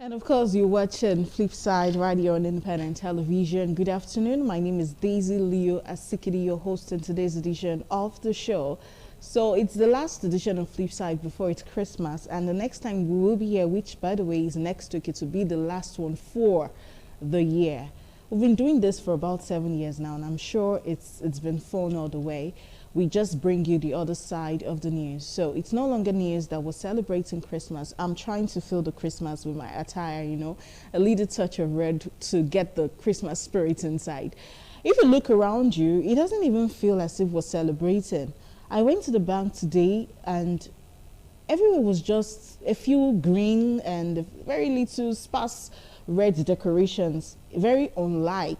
And of course, you're watching Flipside Radio on Independent Television. Good afternoon. My name is Daisy Leo Asikidi, your host in today's edition of the show. So it's the last edition of Flipside before it's Christmas, and the next time we will be here, which by the way is next week, it will be the last one for the year. We've been doing this for about 7 years now, and I'm sure it's been fun all the way. We just bring you the other side of the news. So it's no longer news that we're celebrating Christmas. I'm trying to fill the Christmas with my attire, a little touch of red to get the Christmas spirit inside. If you look around you, it doesn't even feel as if we're celebrating. I went to the bank today and everywhere was just a few green and very little sparse red decorations, very unlike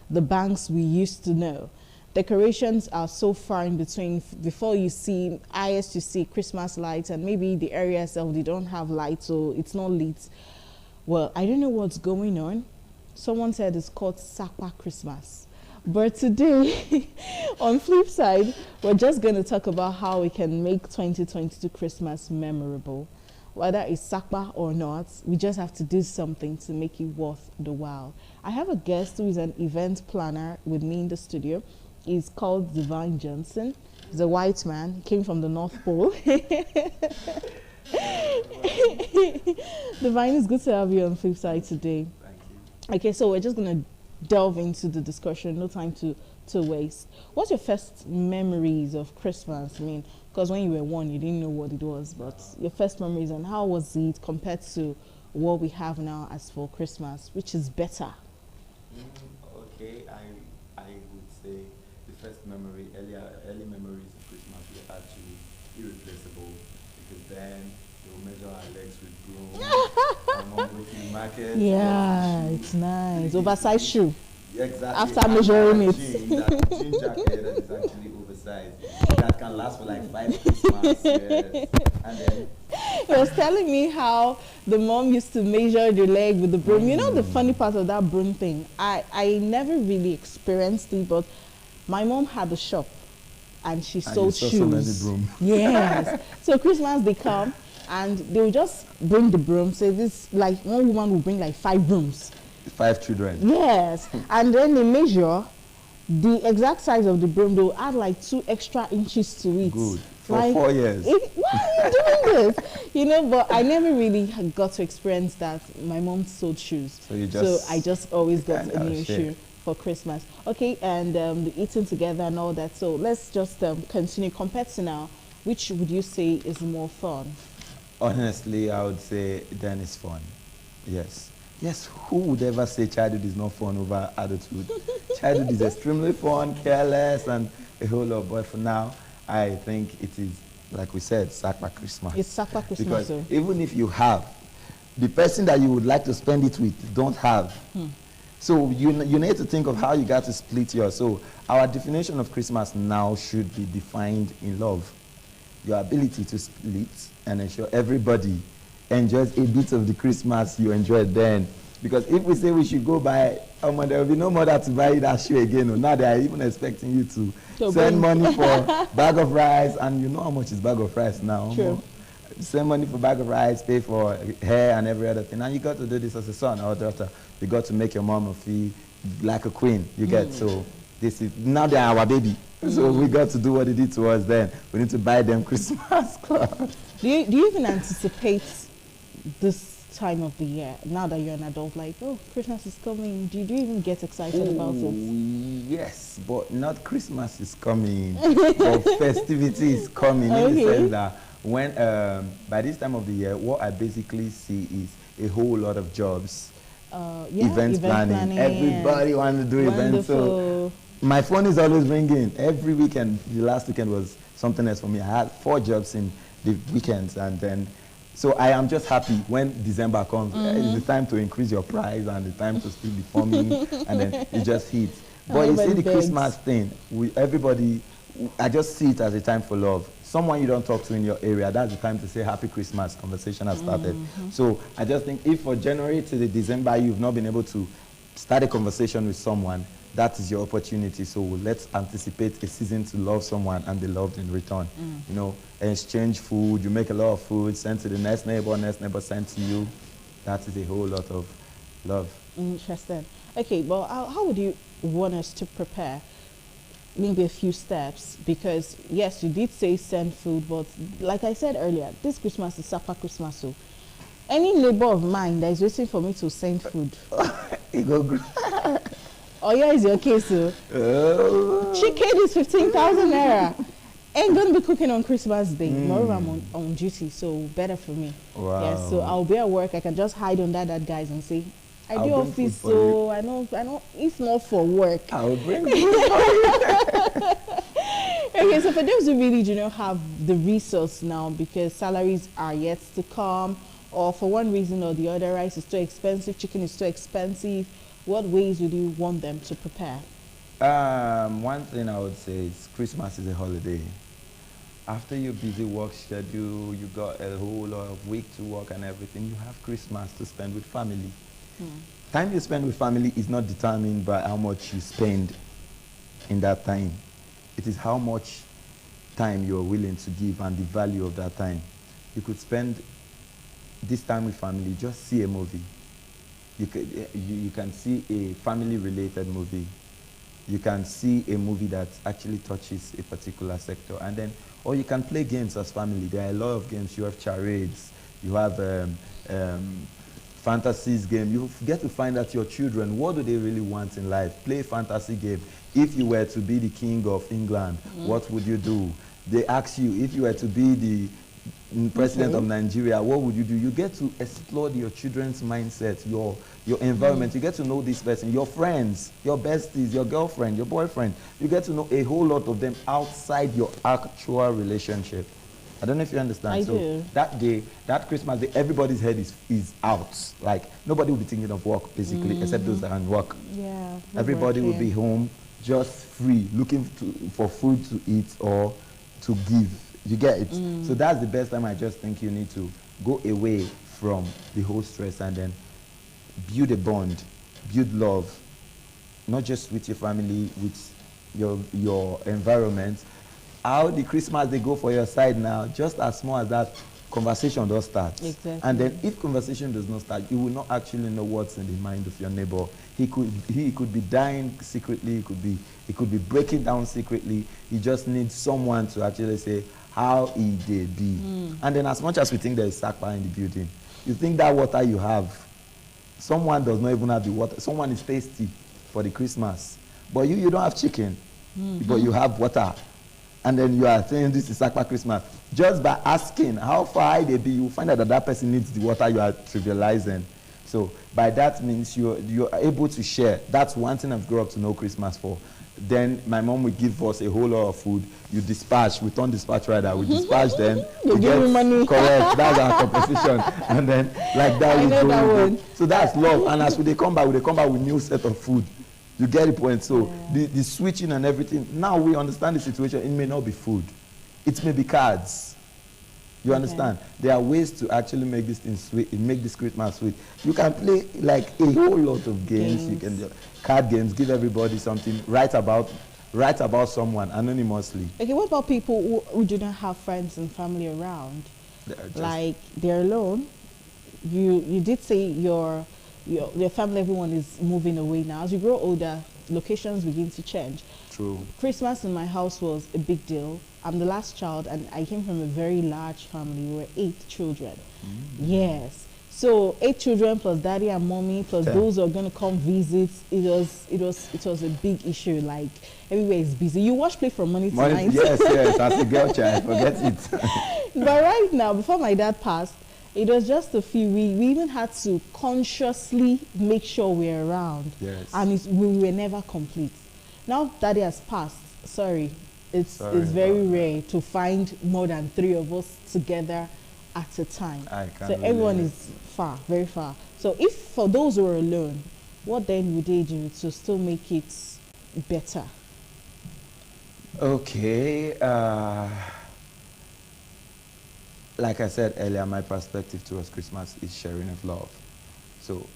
the banks we used to know. Decorations are so far in between. Before you see, highest you see Christmas lights, and maybe the area itself, they don't have lights, so it's not lit. Well, I don't know what's going on. Someone said it's called Sapa Christmas. But today, on Flipside, we're just going to talk about how we can make 2022 Christmas memorable. Whether it's Sapa or not, we just have to do something to make it worth the while. I have a guest who is an event planner with me in the studio. He's called Divine Johnson. He's a white man. He came from the North Pole. Divine, it's good to have you on Flipside today. Thank you. Okay, so we're just going to delve into the discussion. No time to waste. What's your first memories of Christmas? I mean, because when you were one, you didn't know what it was, but your first memories, and how was it compared to what we have now as for Christmas, which is better? Okay, I would say the first memory, early memories of Christmas were actually irreplaceable, because then they will measure our legs with broom. My mom working in market. Yeah, it's nice. Oversized shoe. Exactly. After measuring it. That jean jacket that is actually oversized. That can last for like 5 Christmas. Yes. And then He was telling me how the mom used to measure the leg with the broom. You know the funny part of that broom thing? I never really experienced it, but my mom had a shop and she sold shoes. So many broom. Yes. So Christmas they come and they will just bring the broom. So this, like, one woman will bring like 5 brooms. 5 children. Yes. And then they measure the exact size of the broom. They'll add like 2 extra inches to it. Good. For Like, 4 years. Why are you doing this? But I never really got to experience that. My mom sold shoes. So I just always got a new shoe for Christmas. Okay, and the eating together and all that. So let's just continue. Compared to now, which would you say is more fun? Honestly, I would say then it's fun. Yes. Yes, who would ever say childhood is not fun over adulthood? Childhood is extremely fun, careless, and a whole lot. But for now, I think it is, like we said, Sapa Christmas. It's Sapa Christmas. Because So. even if you have, the person that you would like to spend it with don't have. So you need to think of how you got to split yours. So our definition of Christmas now should be defined in love. Your ability to split and ensure everybody enjoys a bit of the Christmas you enjoyed then. Because if we say we should go buy, there will be no mother to buy that shoe again. Or now they are even expecting you to send money for bag of rice, and you know how much is bag of rice now. True. Send money for bag of rice, pay for hair and every other thing. And you got to do this as a son or daughter. You got to make your mom feel like a queen. You get so this is now they are our baby. So we got to do what they did to us then. We need to buy them Christmas clothes. Do you even anticipate this time of the year, now that you're an adult, like, oh, Christmas is coming? Do you even get excited about it? Yes, but not Christmas is coming, but festivity is coming in the sense that when, by this time of the year, what I basically see is a whole lot of jobs, event planning. Everybody wants to do events, so my phone is always ringing. Every weekend, the last weekend was something else for me. I had 4 jobs in the weekends, and then so I am just happy when December comes. It's the time to increase your price and the time to still be forming, and then it just hits. But you see the Christmas thing, everybody, I just see it as a time for love. Someone you don't talk to in your area, that's the time to say Happy Christmas. Conversation has started. So I just think if for January to the December you've not been able to start a conversation with someone, that is your opportunity. So let's anticipate a season to love someone and be loved in return. You know, exchange food, you make a lot of food, send to the next neighbor send to you. that is a whole lot of love. Interesting. Okay, well, how would you want us to prepare? Maybe a few steps, because yes, you did say send food, but like I said earlier, this Christmas is Sapa Christmas, so any neighbor of mine that is waiting for me to send food. You go. Oh, yeah, is your case, so chicken is 15,000 naira. Ain't gonna be cooking on Christmas Day. Moreover, I'm on duty, so better for me. Wow. Yeah, so I'll be at work. I can just hide under that guys and say, I I'll do bring office, food for so I know. It's not for work. I'll bring food. Okay, so for those who really do not have the resource now because salaries are yet to come, or for one reason or the other, rice is too expensive, chicken is too expensive, what ways would you want them to prepare? One thing I would say is Christmas is a holiday. After your busy work schedule, you got a whole lot of week to work and everything, you have Christmas to spend with family. Time you spend with family is not determined by how much you spend in that time. It is how much time you are willing to give and the value of that time. You could spend this time with family, just see a movie. You can see a family-related movie. You can see a movie that actually touches a particular sector. And then, or you can play games as family. There are a lot of games. You have charades. You have fantasies game. You get to find out your children, what do they really want in life? Play a fantasy game. If you were to be the king of England, what would you do? They ask you, if you were to be the president of Nigeria, what would you do? You get to explore your children's mindset, your environment. You get to know this person, your friends, your besties, your girlfriend, your boyfriend. You get to know a whole lot of them outside your actual relationship. I don't know if you understand. I so do. that day, that Christmas day, everybody's head is out. Like nobody will be thinking of work basically, except those that can work. Yeah. Everybody will be home, just free, looking for food to eat or to give. You get it? So that's the best time. I just think you need to go away from the whole stress and then build a bond, build love, not just with your family, with your environment. How the Christmas they go for your side now, just as small as that, conversation does start. Exactly. And then if conversation does not start, you will not actually know what's in the mind of your neighbor. He could be dying secretly, he could be breaking down secretly. He just needs someone to actually say how he did be. And then as much as we think there is sakpa in the building, you think that water you have, someone does not even have the water. Someone is thirsty for the Christmas. But you don't have chicken, but you have water. And then you are saying this is Sakpa Christmas. Just by asking how far they be, you find out that that person needs the water you are trivializing. So by that means you're able to share. That's one thing I've grown up to know Christmas for. Then my mom would give us a whole lot of food. You dispatch, we turn dispatch rider, we dispatch them. You give me money. Correct, that's our competition. And then like that we go. So that's love. And as they come back with new set of food. You get the point. So the switching and everything, now we understand the situation. It may not be food. It may be cards. You understand? There are ways to actually make this thing sweet, make this Christmas sweet. You can play like a whole lot of games. You can do card games, give everybody something, write about someone anonymously. Okay, what about people who do not have friends and family around? Like they're alone. You did say your family, everyone is moving away now. As you grow older, locations begin to change. True. Christmas in my house was a big deal. I'm the last child, and I came from a very large family. We were 8 children. Yes. So 8 children plus daddy and mommy plus those who are going to come visit. It was a big issue. Like everywhere is busy. You watch Play for Money tonight. Yes. As a girl child, forget it. But right now, before my dad passed, it was just a few. We even had to consciously make sure we're around. Yes. And we were never complete. Now Daddy has passed. Sorry. It's very rare to find more than 3 of us together at a time. So everyone is far, very far. So if for those who are alone, what then would they do to still make it better? Okay. Like I said earlier, my perspective towards Christmas is sharing of love. So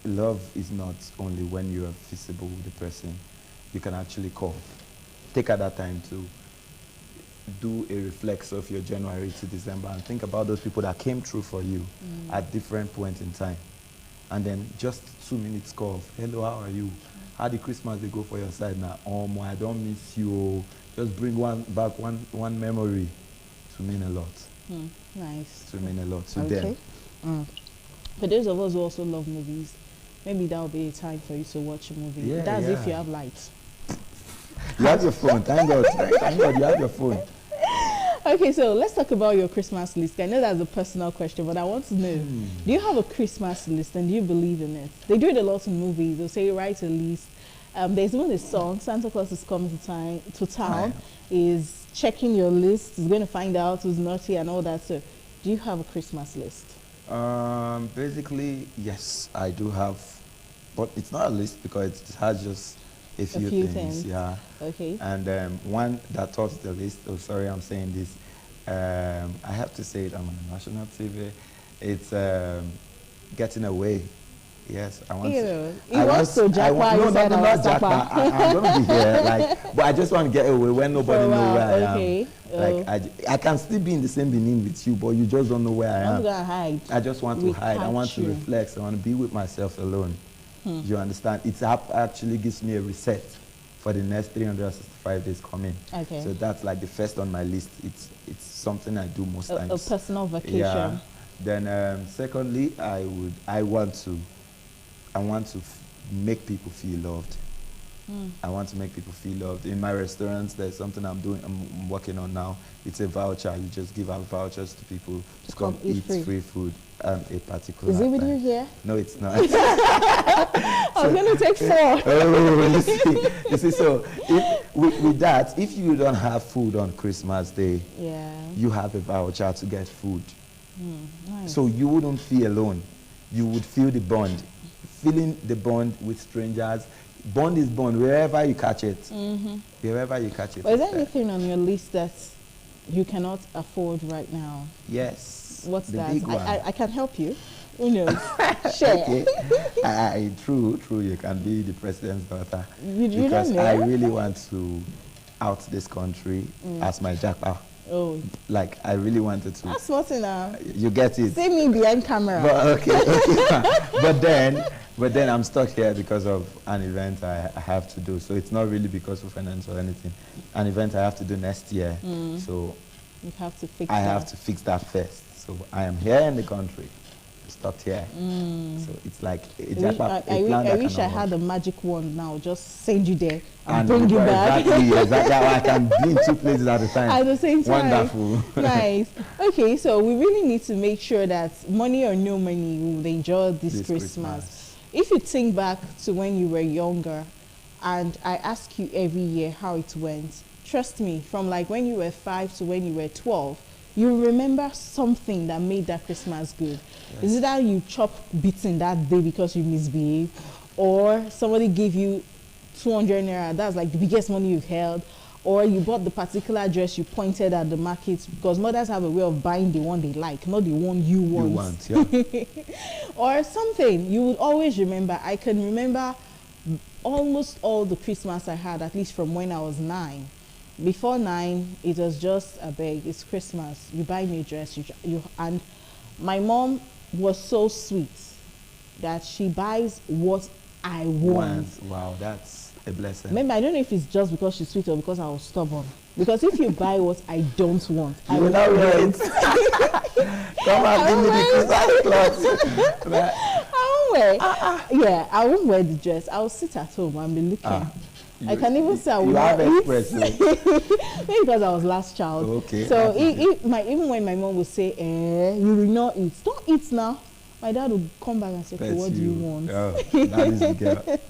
love is not only when you are visible with the person. You can actually call. Take at that time to do a reflex of your January to December and think about those people that came through for you at different points in time. And then just 2 minutes call, hello, how are you? How the Christmas they go for your side now? Oh, I don't miss you. Just bring one memory to mean a lot. Nice. To mean a lot to Okay. them. For those of us who also love movies, maybe that will be a time for you to watch a movie. Yeah, That's if yeah. you have light. You have your phone, thank God. Thank God you have your phone. Okay, so let's talk about your Christmas list. I know that's a personal question, but I want to know, do you have a Christmas list and do you believe in it? They do it a lot in movies. They'll say, write a list. There's even a song, Santa Claus is coming to town, is checking your list, is going to find out who's naughty and all that. So do you have a Christmas list? Basically, yes, I do have, but it's not a list because it has just a few things. Yeah. Okay. And one that tops the list, oh sorry I'm saying this, I have to say it, I'm on national TV, it's getting away. Yes, I want to. He wants to jackpot. No, not jackpot. I'm going to be here, like, but I just want to get away when nobody knows where I am. Like, I can still be in the same Benin with you, but you just don't know where I am. I'm going to hide. I just want to hide. I want to reflect. I want to be with myself alone. You understand? It actually gives me a reset for the next 365 days coming. Okay. So that's like the first on my list. It's something I do most times. A personal vacation. Yeah. Then secondly, I want to make people feel loved. I want to make people feel loved. In my restaurants, there's something I'm working on now. It's a voucher. You just give out vouchers to people to come eat free food a particular Is it with time. you here? No, it's not. I'm going to take 4. You see, so with that, if you don't have food on Christmas Day, you have a voucher to get food. Nice. So you wouldn't feel alone. You would feel the bond. Feeling the bond with strangers. Bond is bond wherever you catch it. Wherever you catch it. But is there anything on your list that you cannot afford right now? Yes. What's the that? Big one. I can help you. Who knows? Share. Okay. True. You can be the president's daughter. You because don't know? I really want to out this country as my jackpot. Oh. Like, I really wanted to. That's what's in now. You get it. See me behind camera. But, okay. But then I'm stuck here because of an event I have to do. So it's not really because of finance or anything. An event I have to do next year. So you have to fix I have to fix that first. So I am here in the country. Stuck here. So it's like I wish I had a magic wand now. Just send you there and bring you back. Exactly. I can be in 2 places at a time. At the same time. Wonderful. Nice. Okay, so we really need to make sure that money or no money, we will enjoy this Christmas. If you think back to when you were younger, and I ask you every year how it went, trust me, from like when you were 5 to when you were 12, you remember something that made that Christmas good. Yes. Is it that you chopped beating that day because you misbehaved, or somebody gave you 200 naira, that's like the biggest money you've held, or you bought the particular dress you pointed at the market, because mothers have a way of buying the one they like, not the one you want. Yeah. Or something you would always remember. I can remember almost all the Christmas I had, at least from when I was 9. Before 9, it was just a beg. It's Christmas. You buy me a dress. And my mom was so sweet that she buys what I want. Wow, that's a blessing. Remember, I don't know if it's just because she's sweet or because I was stubborn. Because if you buy what I don't want, I will not wear it. Come and give me the Christmas clothes. I won't wear. Yeah, I won't wear the dress. I'll sit at home and be looking. I can even say I will not eat. Maybe because I was last child. Okay. So even when my mom would say, you will not eat. Don't eat now. My dad would come back and say, okay, what do you want? Oh, that is the girl.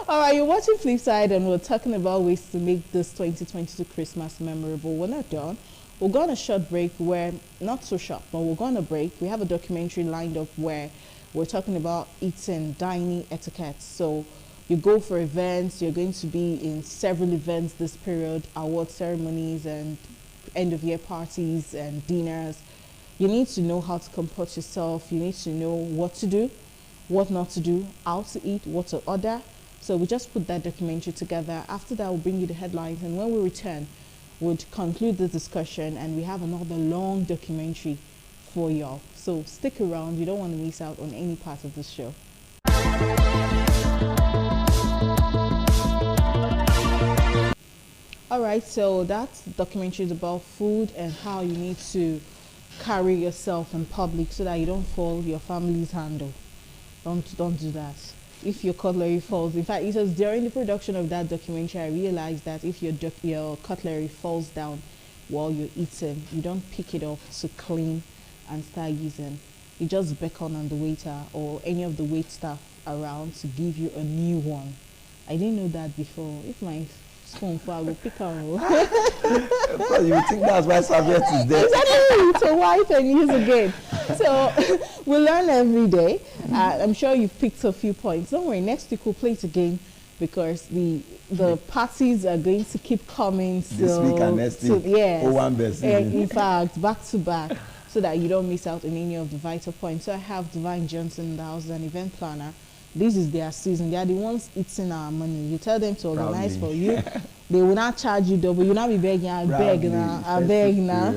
All right, you're watching Flipside, and we're talking about ways to make this 2022 Christmas memorable. We're not done. We're going on a short break where, not so short, but we're going on a break. We have a documentary lined up where we're talking about eating, dining etiquette. So you go for events, you're going to be in several events this period, award ceremonies and end-of-year parties and dinners. You need to know how to comport yourself. You need to know what to do, what not to do, how to eat, what to order. So we just put that documentary together. After that, we'll bring you the headlines. And when we return, would conclude the discussion, and we have another long documentary for y'all. So stick around. You don't want to miss out on any part of this show. All right, so that documentary is about food and how you need to carry yourself in public so that you don't fall your family's handle. Don't do that. If your cutlery falls, in fact, it was during the production of that documentary I realized that if your cutlery falls down while you're eating, you don't pick it up to clean and start using. You just beckon on the waiter or any of the wait staff around to give you a new one. I didn't know that before. If my spoon fall, I will pick her. Because you think that's why serviette is there. Exactly, to wipe and use again. So we learn every day. I'm sure you've picked a few points. Don't worry, next week we'll play it again because the parties are going to keep coming. This week and next week. Yes. Oh, one best. In fact, back to back, so that you don't miss out on any of the vital points. So I have Divine Johnson in the house, an event planner. This is their season. They are the ones eating our money. You tell them to organize for you. They will not charge you double. You will not be begging. I beg now. I beg now.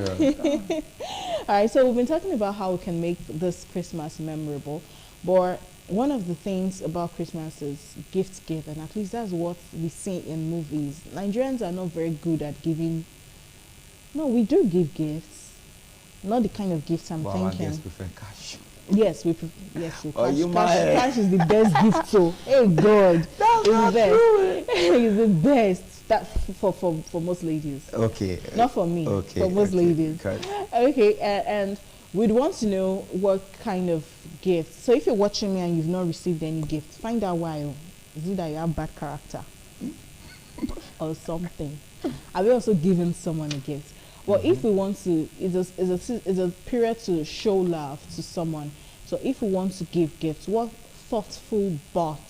All right. So we've been talking about how we can make this Christmas memorable. But one of the things about Christmas is gift giving. At least that's what we see in movies. Nigerians are not very good at giving. No, we do give gifts. Not the kind of gifts I'm thinking. I guess prefer cash. Yes, we cash is the best gift. So, hey God, it's the best. It's the best. That for most ladies. Okay. Not for me. Okay. For most ladies. Okay, and we'd want to know what kind of gift. So if you're watching me and you've not received any gift, find out why. Is it that you have bad character or something? Have you also given someone a gift? Well, if we want to, it's a period to show love to someone. So if we want to give gifts, what thoughtful but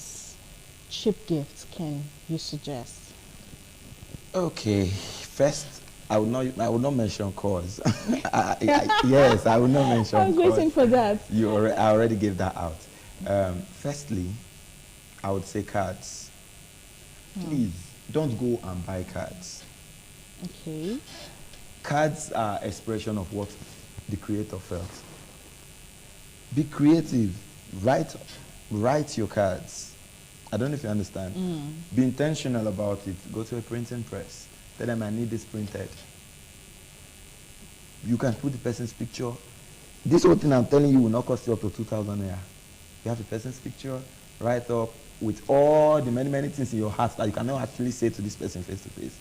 cheap gifts can you suggest? Okay, first I will not mention cause. Yes, I will not mention. I was waiting for that. I already gave that out. Firstly, I would say cards. Please don't go and buy cards. Okay. Cards are expression of what the creator felt. Be creative. Write your cards. I don't know if you understand. Be intentional about it. Go to a printing press. Tell them I need this printed. You can put the person's picture. This whole thing I'm telling you will not cost you up to 2,000 naira. You have the person's picture, write up with all the many things in your heart that you cannot actually say to this person face to face.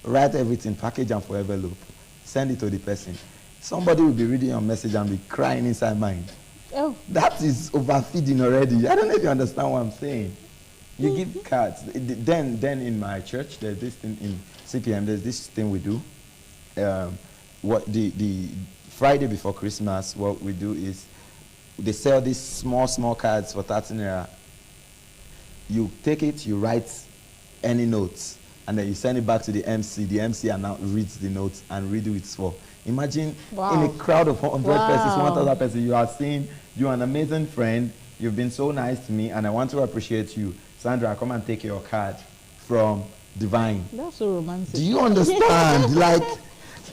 Write everything, package and for envelope. Send it to the person. Somebody will be reading your message and be crying inside mind. Oh. That is overfeeding already. I don't know if you understand what I'm saying. You give cards. Then in my church, there's this thing in CPM, there's this thing we do. What the Friday before Christmas, what we do is they sell these small cards for 30 naira. You take it, you write any notes, and then you send it back to the MC. The MC now reads the notes and read it for. Imagine in a crowd of 100 persons, 1,000 persons, you are saying, you're an amazing friend, you've been so nice to me, and I want to appreciate you. Sandra, come and take your card from Divine. That's so romantic. Do you understand? Like,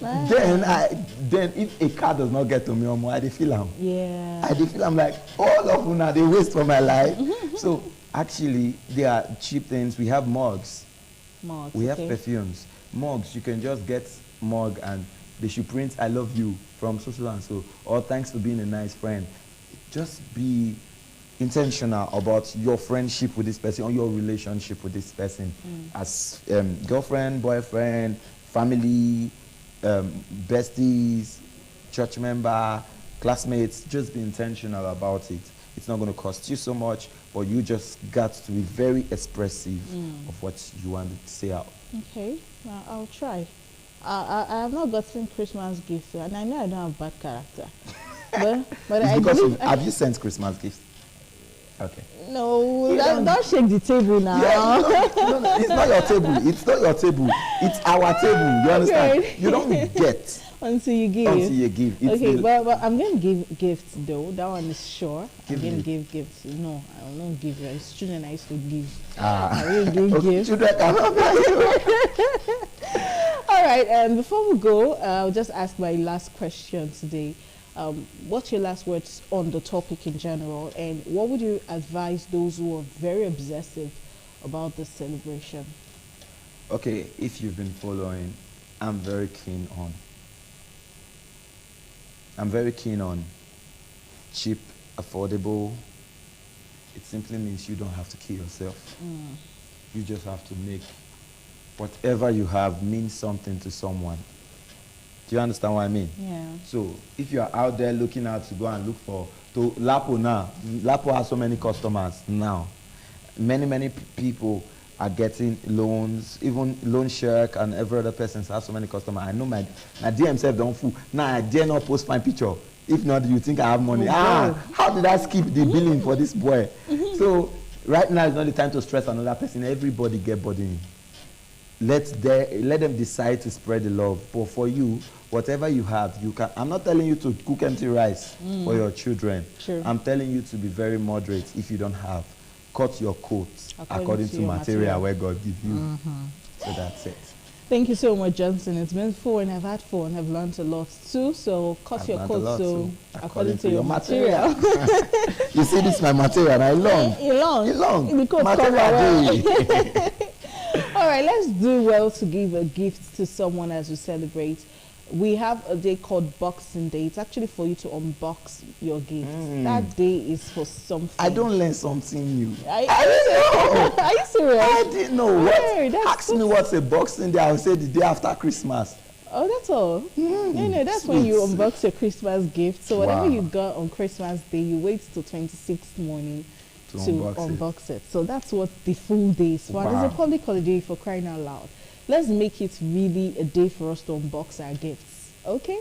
then if a card does not get to me, I feel am. Yeah. I feel I'm like, all of them, they waste for my life. So actually, there are cheap things. We have mugs. We have perfumes. Mugs, you can just get mug and they should print I love you from so and so, or thanks for being a nice friend. Just be intentional about your friendship with this person or your relationship with this person as girlfriend, boyfriend, family, besties, church member, classmates. Just be intentional about it. It's not going to cost you so much, but you just got to be very expressive of what you want to say out. Okay, I'll try. I have not gotten Christmas gifts, and I know I don't have bad character. but I believe... Have you sent Christmas gifts? Okay. No, don't shake the table now. Yeah, no, it's not your table. It's not your table. It's our table. You understand? Okay. You don't get until you give. Until you give. It's okay, but I'm going to give gifts though. That one is sure. I'm going to give gifts. No, I will not give you. It's children I used to give. I will give gifts. Children cannot buy you. All right, before we go, I'll just ask my last question today. What's your last words on the topic in general, and what would you advise those who are very obsessive about this celebration? Okay, if you've been following, I'm very keen on. I'm very keen on cheap, affordable. It simply means you don't have to kill yourself. You just have to make whatever you have mean something to someone. Do you understand what I mean? Yeah. So if you are out there looking out to go and look for, to Lapo now, Lapo has so many customers now. Many people are getting loans, even Loan Shark and every other person has so many customers. I know my DM himself don't fool. Now I dare not post my picture. If not, you think I have money. How did I skip the billing for this boy? So right now is not the time to stress another person. Everybody get burden. Let them decide to spread the love. But for you, whatever you have, you can. I'm not telling you to cook empty rice for your children. Sure. I'm telling you to be very moderate if you don't have. Cut your coat according to material where God gives you. So that's it. Thank you so much, Johnson. It's been fun. I've had fun. I've learned a lot too. So cut your coat so according to your material. You see, this is my material. I long. You long. The coat cover. All right, let's do well to give a gift to someone as we celebrate. We have a day called Boxing Day. It's actually for you to unbox your gift. That day is for something. I don't learn something new. I didn't know. Are you serious? I didn't know. Hey, ask me what's a Boxing Day. I'll say the day after Christmas. Oh, that's all. No, that's when you unbox your Christmas gift. So whatever you got on Christmas Day, you wait till 26th morning to unbox it. So that's what the full day is for. It's a public holiday, for crying out loud. Let's make it really a day for us to unbox our gifts. Okay?